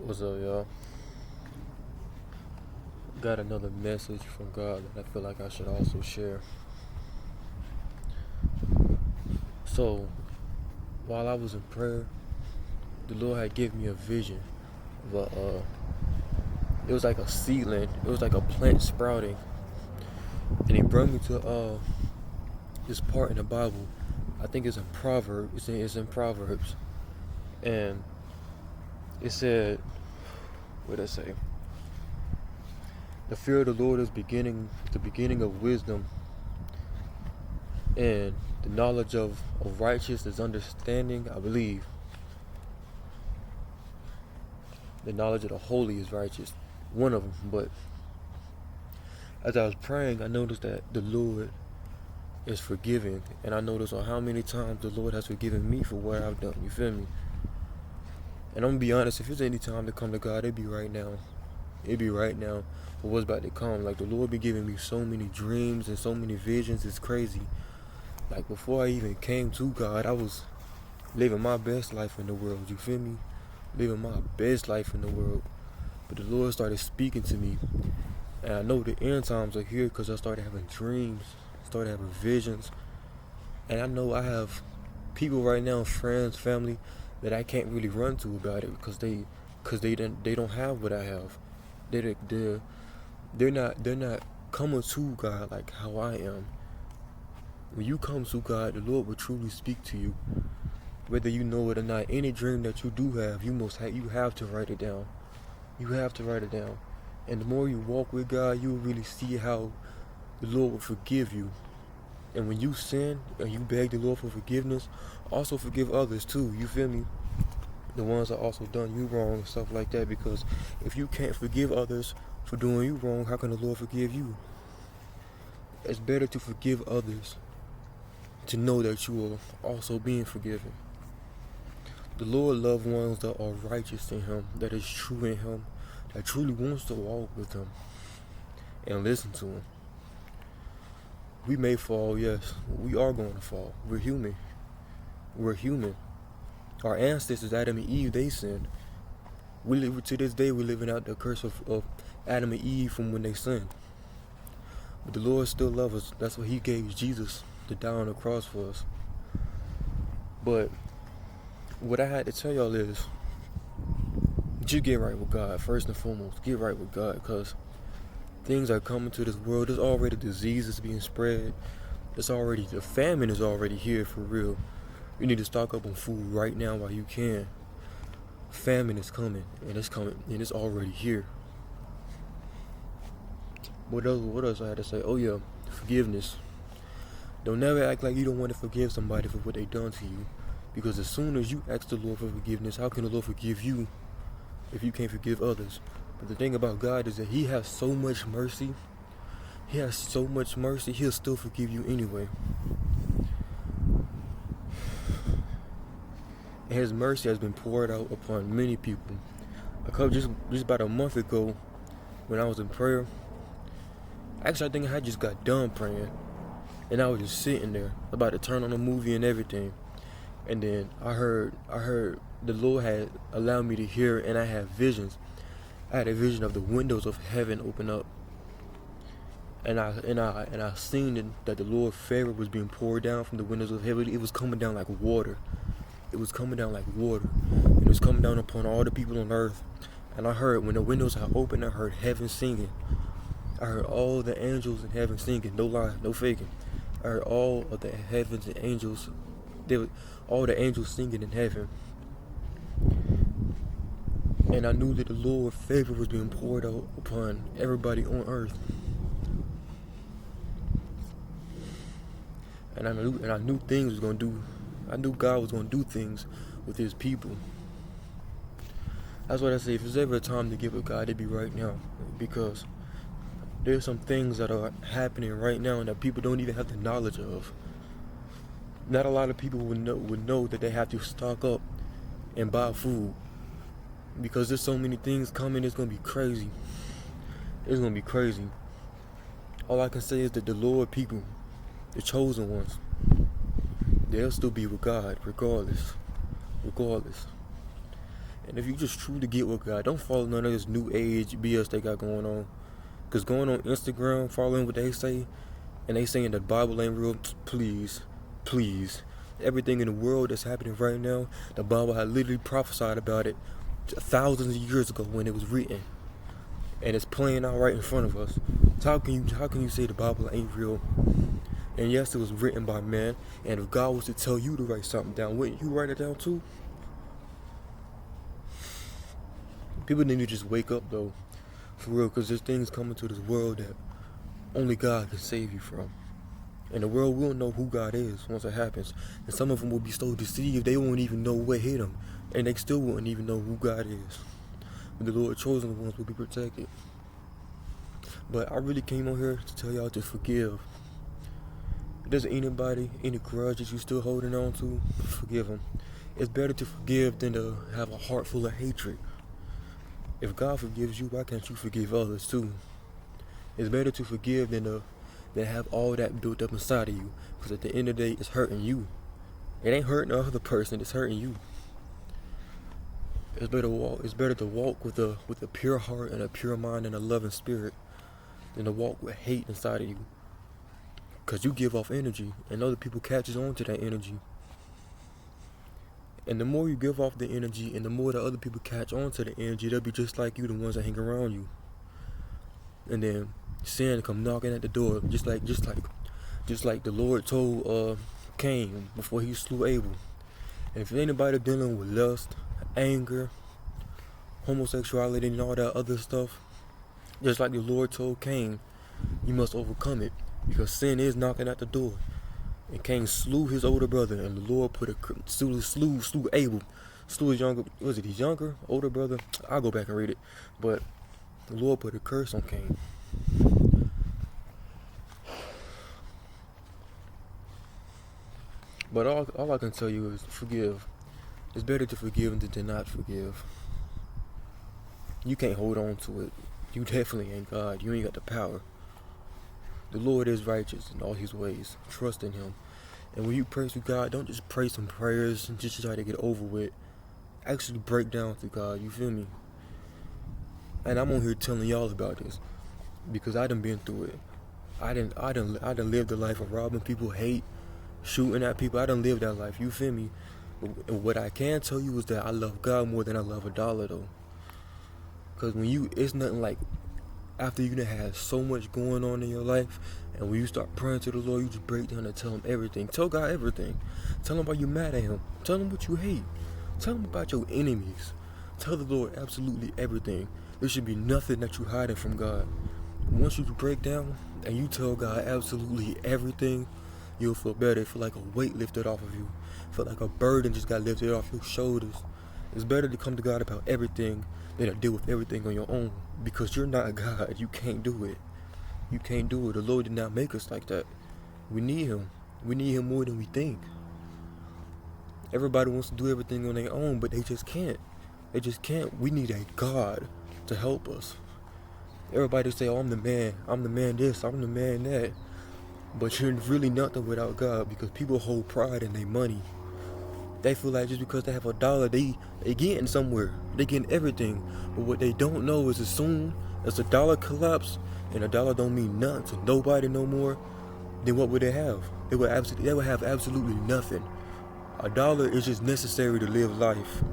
What's up, y'all? Got another message from God that I feel like I should also share. So, while I was in prayer, the Lord had given me a vision of it was like a seedling. It was like a plant sprouting, and He brought me to this part in the Bible. I think it's in Proverbs. It's in Proverbs, and it said, what did it say? The fear of the Lord is the beginning of wisdom, and the knowledge of righteousness is understanding, I believe. The knowledge of the holy is righteous, one of them. But as I was praying, I noticed that the Lord is forgiving, and I noticed on how many times the Lord has forgiven me for what I've done. You feel me? And I'm gonna be honest, if there's any time to come to God, it'd be right now. It'd be right now for what's about to come. Like, the Lord be giving me so many dreams and so many visions. It's crazy. Like, before I even came to God, I was living my best life in the world. You feel me? Living my best life in the world. But the Lord started speaking to me. And I know the end times are here because I started having dreams, started having visions. And I know I have people right now, friends, family, that I can't really run to about it because they don't have what I have. They're not coming to God like how I am. When you come to God, the Lord will truly speak to you, whether you know it or not. Any dream that you do have, you have to write it down. You have to write it down, and the more you walk with God, you will really see how the Lord will forgive you. And when you sin and you beg the Lord for forgiveness, also forgive others too. You feel me? The ones that also done you wrong and stuff like that. Because if you can't forgive others for doing you wrong, how can the Lord forgive you? It's better to forgive others, to know that you are also being forgiven. The Lord loves ones that are righteous in Him, that is true in Him, that truly wants to walk with Him and listen to Him. We may fall, yes. We are going to fall. We're human. We're human. Our ancestors, Adam and Eve, they sinned. To this day, we're living out the curse of Adam and Eve from when they sinned. But the Lord still loves us. That's why He gave Jesus to die on the cross for us. But what I had to tell y'all is, just get right with God, first and foremost. Get right with God, because things are coming to this world. There's already diseases being spread. The famine is already here for real. You need to stock up on food right now while you can. Famine is coming, and it's already here. What else I had to say? Oh yeah, forgiveness. Don't never act like you don't want to forgive somebody for what they done to you. Because as soon as you ask the Lord for forgiveness, how can the Lord forgive you if you can't forgive others? But the thing about God is that He has so much mercy. He has so much mercy, He'll still forgive you anyway. And His mercy has been poured out upon many people. Just about a month ago, when I was in prayer, actually I think I just got done praying, and I was just sitting there about to turn on a movie and everything. And then I heard the Lord had allowed me to hear, and I had visions. I had a vision of the windows of heaven open up, and I seen that the Lord's favor was being poured down from the windows of heaven. It was coming down like water. It was coming down like water, and it was coming down upon all the people on earth. And I heard, when the windows had opened, I heard heaven singing. I heard all the angels in heaven singing. No lie, no faking. I heard all of the heavens and angels. All the angels singing in heaven. And I knew that the Lord's favor was being poured out upon everybody on earth. And I knew things was gonna do. I knew God was gonna do things with His people. That's what I say. If there's ever a time to give with God, it'd be right now, because there's some things that are happening right now that people don't even have the knowledge of. Not a lot of people would know that they have to stock up and buy food, because there's so many things coming. It's gonna be crazy. It's gonna be crazy. All I can say is that the Lord people, the chosen ones, they'll still be with God regardless. And if you just truly get with God, don't follow none of this new age BS they got going on. Because going on Instagram, following what they say, and they saying the Bible ain't real, please, please. Everything in the world that's happening right now, the Bible had literally prophesied about it thousands of years ago when it was written. And it's playing out right in front of us. So how can you say the Bible ain't real? And yes, it was written by man. And if God was to tell you to write something down, wouldn't you write it down too? People need to just wake up though, for real, because there's things coming to this world that only God can save you from. And the world will know who God is once it happens. And some of them will be so deceived they won't even know what hit them. And they still won't even know who God is. But the Lord chosen ones will be protected. But I really came on here to tell y'all to forgive. If there's anybody, any grudge that you still holding on to, forgive them. It's better to forgive than to have a heart full of hatred. If God forgives you, why can't you forgive others too? It's better to forgive than have all that built up inside of you. Because at the end of the day, it's hurting you. It ain't hurting the other person, it's hurting you. It's better to walk with a pure heart and a pure mind and a loving spirit than to walk with hate inside of you. Because you give off energy and other people catches on to that energy. And the more you give off the energy and the more the other people catch on to the energy, they'll be just like you, the ones that hang around you. And then sin come knocking at the door, just like the Lord told Cain before he slew Abel. And if anybody dealing with lust, anger, homosexuality, and all that other stuff, just like the Lord told Cain, you must overcome it, because sin is knocking at the door. And Cain slew his older brother, and the Lord slew Abel, slew his older brother? I'll go back and read it, but the Lord put a curse on Cain. But all I can tell you is forgive. It's better to forgive than to not forgive. You can't hold on to it. You definitely ain't God. You ain't got the power. The Lord is righteous in all his ways. Trust in him. And when you pray to God, don't just pray some prayers and just try to get over with. Actually break down to God, you feel me? And I'm on here telling y'all about this because I done been through it. I done lived the life of robbing people, hate, shooting at people. I done lived that life, you feel me? And what I can tell you is that I love God more than I love a dollar though. Because it's nothing like after you done had so much going on in your life, and when you start praying to the Lord, you just break down and tell him everything. Tell God everything. Tell him why you mad at him. Tell him what you hate. Tell him about your enemies. Tell the Lord absolutely everything. There should be nothing that you hiding from God. Once you break down and you tell God absolutely everything, you'll feel better. Feel like a weight lifted off of you. Feel like a burden just got lifted off your shoulders. It's better to come to God about everything than to deal with everything on your own. Because you're not God. You can't do it. You can't do it. The Lord did not make us like that. We need him. We need him more than we think. Everybody wants to do everything on their own, but they just can't. They just can't. We need a God to help us. Everybody say, oh, I'm the man this, I'm the man that. But you're really nothing without God, because people hold pride in their money. They feel like just because they have a dollar, they getting somewhere. They getting everything. But what they don't know is as soon as the dollar collapse and a dollar don't mean nothing to nobody no more, then what would they have? They would have absolutely nothing. A dollar is just necessary to live life.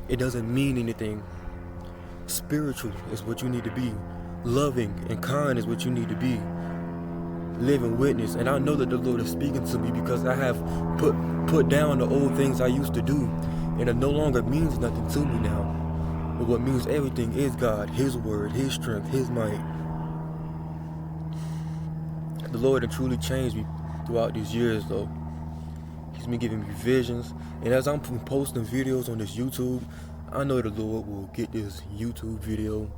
It doesn't mean anything. Spiritual is what you need to be. Loving and kind is what you need to be. Living witness. And I know that the Lord is speaking to me because I have put down the old things I used to do, and it no longer means nothing to me now. But what means everything is God, his word, his strength, his might. The Lord has truly changed me throughout these years though. He's been giving me visions, and as I'm posting videos on this YouTube, I know the Lord will get this YouTube video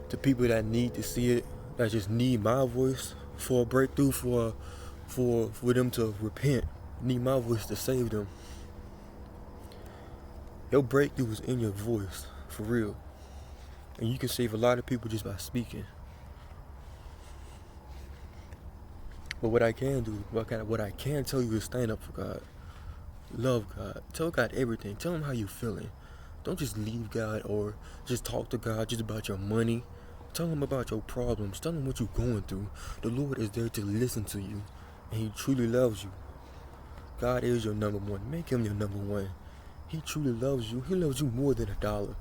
to people that need to see it, that just need my voice for a breakthrough, for them to repent, need my voice to save them. Your breakthrough is in your voice, for real. And you can save a lot of people just by speaking. But what I can do, what I can tell you is stand up for God. Love God. Tell God everything. Tell him how you feeling. Don't just leave God or just talk to God just about your money. Tell him about your problems. Tell him what you're going through. The Lord is there to listen to you, and he truly loves you. God is your number one. Make him your number one. He truly loves you. He loves you more than $1.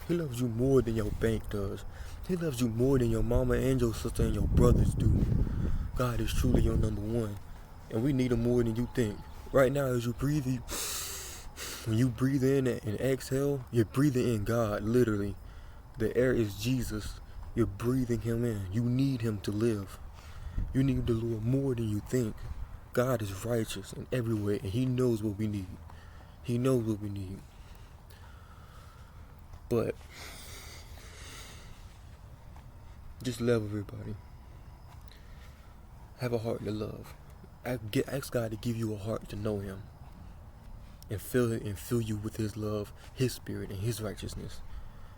He loves you more than your bank does. He loves you more than your mama and your sister and your brothers do. God is truly your number one. And we need him more than you think. Right now, as you breathe, when you breathe in and exhale, you're breathing in God, literally. The air is Jesus. You're breathing him in. You need him to live. You need the Lord more than you think. God is righteous in every way, and he knows what we need. He knows what we need. But just love everybody. Have a heart to love. Ask God to give you a heart to know him. And fill you with his love, his spirit, and his righteousness.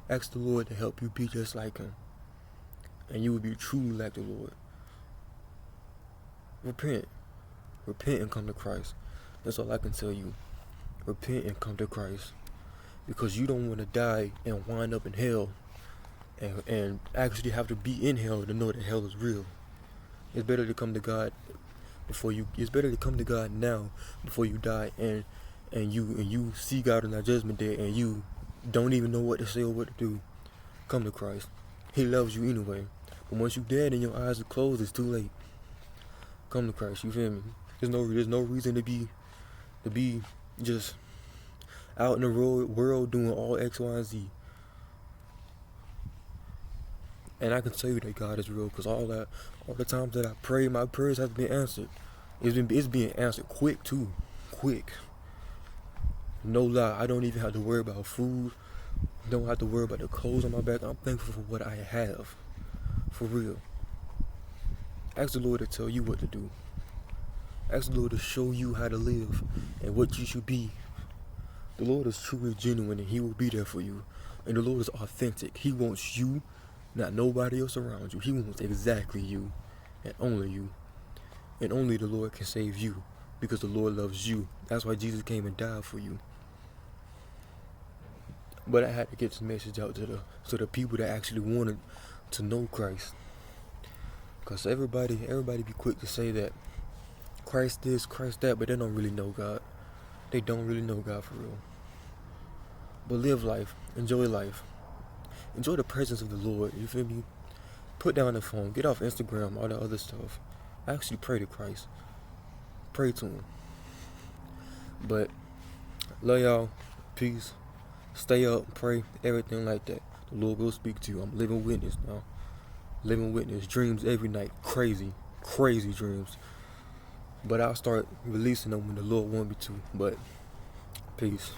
Ask the Lord to help you be just like him. And you will be truly like the Lord. Repent. Repent and come to Christ. That's all I can tell you. Repent and come to Christ. Because you don't want to die and wind up in hell. And actually have to be in hell to know that hell is real. It's better to come to God it's better to come to God now before you die and you see God on that judgment day and you don't even know what to say or what to do. Come to Christ. He loves you anyway. But once you're dead and your eyes are closed, it's too late. Come to Christ, you feel me? There's no reason to be just out in the world doing all X, Y, and Z. And I can tell you that God is real, because all the times that I pray, my prayers have been answered. It's being answered quick too, quick. No lie, I don't even have to worry about food. Don't have to worry about the clothes on my back. I'm thankful for what I have, for real. Ask the Lord to tell you what to do. Ask the Lord to show you how to live and what you should be. The Lord is truly genuine, and he will be there for you. And the Lord is authentic. He wants you, not nobody else around you. He wants exactly you, and only you. And only the Lord can save you, because the Lord loves you. That's why Jesus came and died for you. But I had to get this message out to the people that actually wanted to know Christ. Because everybody be quick to say that Christ this, Christ that, but they don't really know God. They don't really know God for real. But live life. Enjoy life. Enjoy the presence of the Lord. You feel me? Put down the phone. Get off Instagram, all that other stuff. Actually pray to Christ. Pray to him. But love y'all. Peace. Stay up. Pray. Everything like that. The Lord will speak to you. I'm a living witness now. Living witness. Dreams every night. Crazy dreams. But I'll start releasing them when the Lord wants me to. But peace.